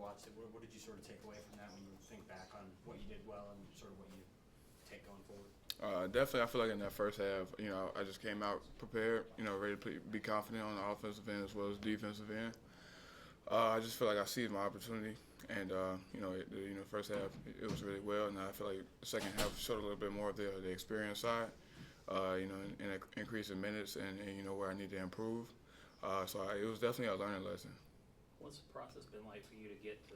watched it, what did you sort of take away from that when you think back on what you did well and sort of what you take going forward? Definitely, I feel like in that first half, I just came out prepared, ready to be confident on the offensive end as well as defensive end. I just feel like I seized my opportunity, and first half it was really well, and I feel like the second half showed a little bit more of the experience side, and an increase in minutes and where I need to improve. It was definitely a learning lesson. What's the process been like for you to get to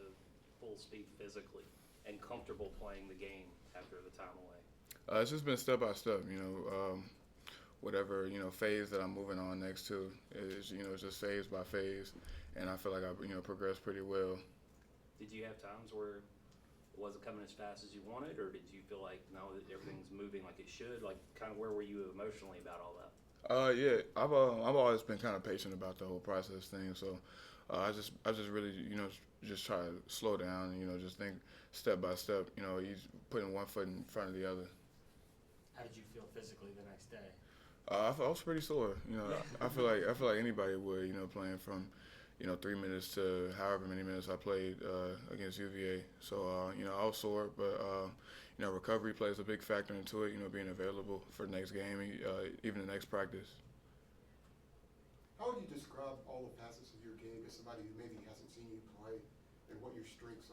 full speed physically and comfortable playing the game after the time away? It's just been step by step, whatever phase that I'm moving on next to is it's just phase by phase, and I feel like I progressed pretty well. Did you have times where it wasn't coming as fast as you wanted, or did you feel like no, that everything's moving like it should? Like, kind of where were you emotionally about all that? Yeah, I've always been kind of patient about the whole process thing. So, I just really just try to slow down. Just think step by step. Each putting one foot in front of the other. How did you feel physically the next day? I was pretty sore. I feel like anybody would. Playing from 3 minutes to however many minutes I played against UVA. So I was sore, but recovery plays a big factor into it. Being available for the next game, even the next practice. How would you describe all the facets of your game as somebody who maybe hasn't seen you play, and what your strengths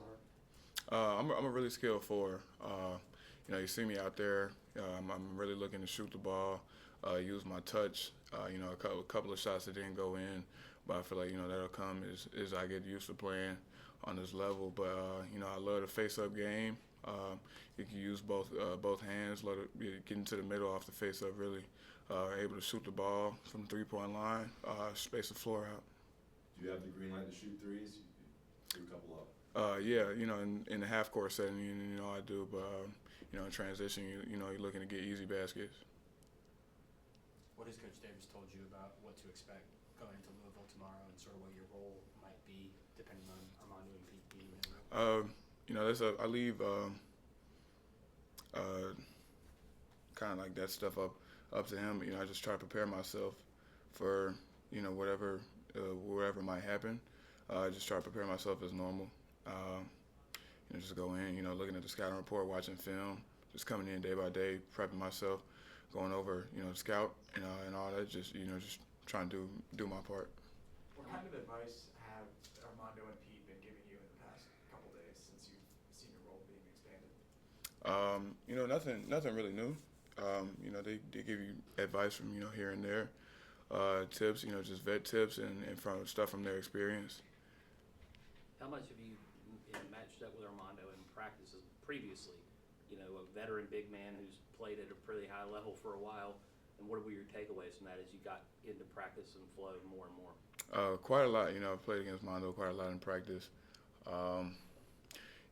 are? I'm a really skilled forward. You see me out there. I'm really looking to shoot the ball, use my touch. A couple of shots that didn't go in, but I feel like that'll come as I get used to playing on this level. But I love the face-up game. You can use both hands. Get into the middle off the face-up. Really, able to shoot the ball from the 3-point line, space the floor out. Do you have the green light to shoot threes? You threw a couple up. Yeah, in the half-court setting, I do. But in transition, you're looking to get easy baskets. What has Coach Davis told you about what to expect going into Louisville tomorrow, and sort of what your role might be depending on Armando and Pete being there? I leave kind of like that stuff up to him. I just try to prepare myself for whatever might happen. I just try to prepare myself as normal. Just go in, looking at the scouting report, watching film, just coming in day by day, prepping myself, going over, scout and all that. Just trying to do my part. What kind of advice have Armando and Pete been giving you in the past couple days since you've seen your role being expanded? Nothing really new. They give you advice from here and there, tips, just vet tips and from stuff from their experience. How much have you matched up with Armando in practices previously? A veteran big man who's played at a pretty high level for a while. And what were your takeaways from that as you got into practice and flow more and more? Quite a lot. I've played against Mondo quite a lot in practice.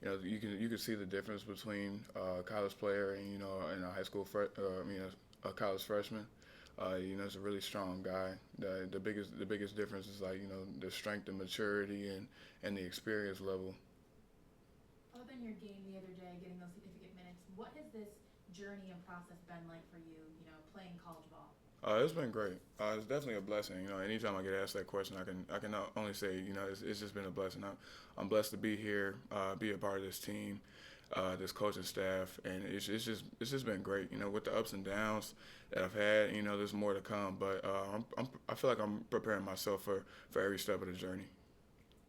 You can see the difference between a college player and and a high school a college freshman. He's a really strong guy. The biggest difference is the strength and maturity and the experience level. Other than your game the other day, getting those significant minutes, what has this journey and process been like for you, playing college ball? It's been great. It's definitely a blessing. Anytime I get asked that question, I can not only say, it's just been a blessing. I'm blessed to be here, be a part of this team, this coaching staff, and it's just been great. With the ups and downs that I've had, there's more to come. But I feel like I'm preparing myself for every step of the journey.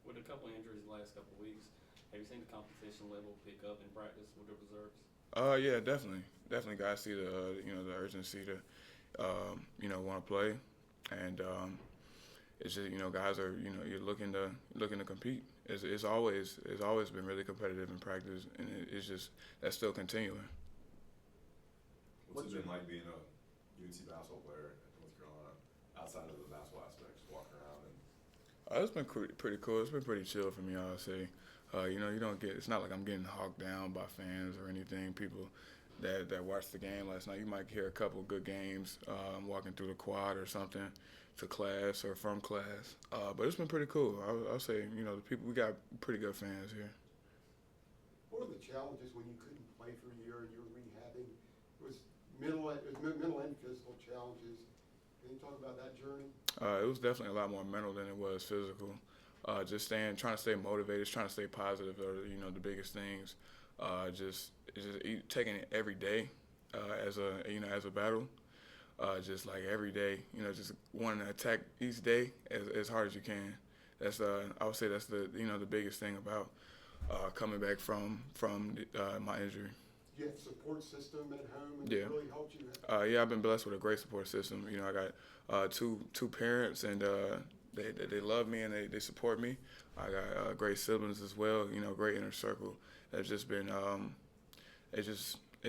With a couple of injuries the last couple of weeks, have you seen the competition level pick up in practice with the reserves? Yeah, definitely. Guys see the the urgency to want to play, and it's just guys are you're looking to compete. It's always been really competitive in practice, and it's just that's still continuing. What's it been like being a UNC basketball player in North Carolina outside of the basketball aspect, just walking around and? It's been pretty cool. It's been pretty chill for me, I would say. You don't get. It's not like I'm getting hogged down by fans or anything. People that watched the game last night, you might hear a couple good games walking through the quad or something to class or from class. But it's been pretty cool. I'll say, the people, we got pretty good fans here. What were the challenges when you couldn't play for a year and you were rehabbing? It was mental and physical challenges. Can you talk about that journey? It was definitely a lot more mental than it was physical. just trying to stay motivated, trying to stay positive are, you know, the biggest things. Just taking it every day as a battle. Just like every day, you know, just wanting to attack each day as hard as you can. That's I would say that's the biggest thing about coming back from my injury. Do you have a support system at home and Yeah. it really helped you? Yeah, I've been blessed with a great support system. You know, I got two parents, and they love me and they support me. I got great siblings as well. You know, great inner circle. That's just been it's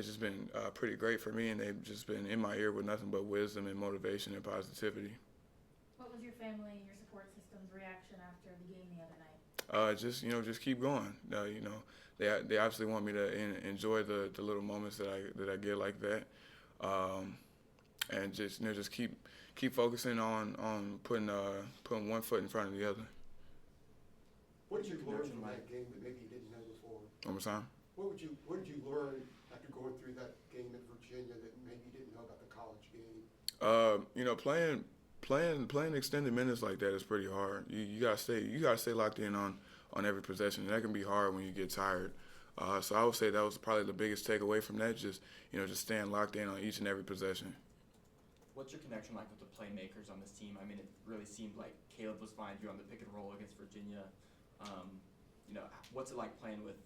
just been pretty great for me, and they've just been in my ear with nothing but wisdom and motivation and positivity. What was your family and your support system's reaction after the game the other night? Just keep going. You know, they obviously want me to enjoy the little moments that I get like that, and just keep focusing on putting one foot in front of the other. What did you learn from that game that maybe you didn't know before? One more time. What did you learn after going through that game at Virginia that maybe you didn't know about the college game? You know, playing extended minutes like that is pretty hard. You gotta stay locked in on every possession, and that can be hard when you get tired. So I would say that was probably the biggest takeaway from that. Just staying locked in on each and every possession. What's your connection like with the playmakers on this team? I mean, it really seemed like Caleb was finding you on the pick and roll against Virginia. You know, what's it like playing with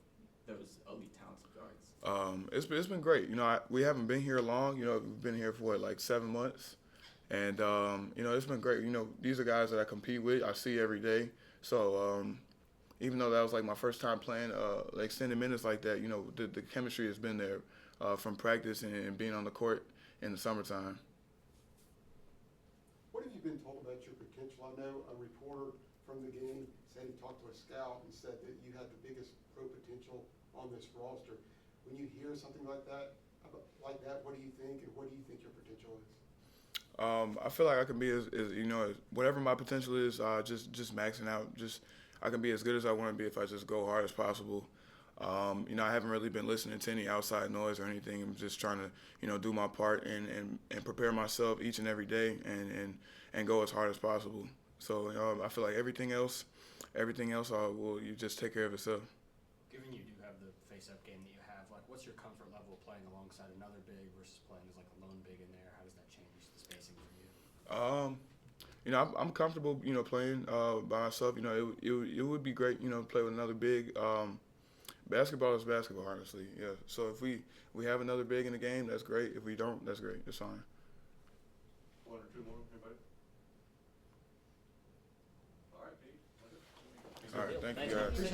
those elite talented guards? It's been great. You know, we haven't been here long. You know, we've been here for like 7 months, and you know, it's been great. You know, these are guys that I compete with. I see every day. So even though that was like my first time playing extended minutes like that, you know, the chemistry has been there from practice and being on the court in the summertime. What have you been told about your potential? I know a reporter from the game said he talked to a scout and said that you had the biggest pro potential on this roster. When you hear something like that, what do you think, and what do you think your potential is? I feel like I can be as you know, whatever my potential is, just maxing out. I can be as good as I want to be if I just go hard as possible. You know, I haven't really been listening to any outside noise or anything. I'm just trying to, you know, do my part and prepare myself each and every day and go as hard as possible. So I feel like everything else will you just take care of itself. Given you do have the face-up game that you have, like, what's your comfort level playing alongside another big versus playing as like a lone big in there? How does that change the spacing for you? You know, I'm comfortable, you know, playing by myself. You know, it would be great, you know, to play with another big. Basketball is basketball, honestly. Yeah. So if we have another big in the game, that's great. If we don't, that's great. It's fine. One or two more, anybody? All right, Pete. All right. Thank Thank you, you. guys.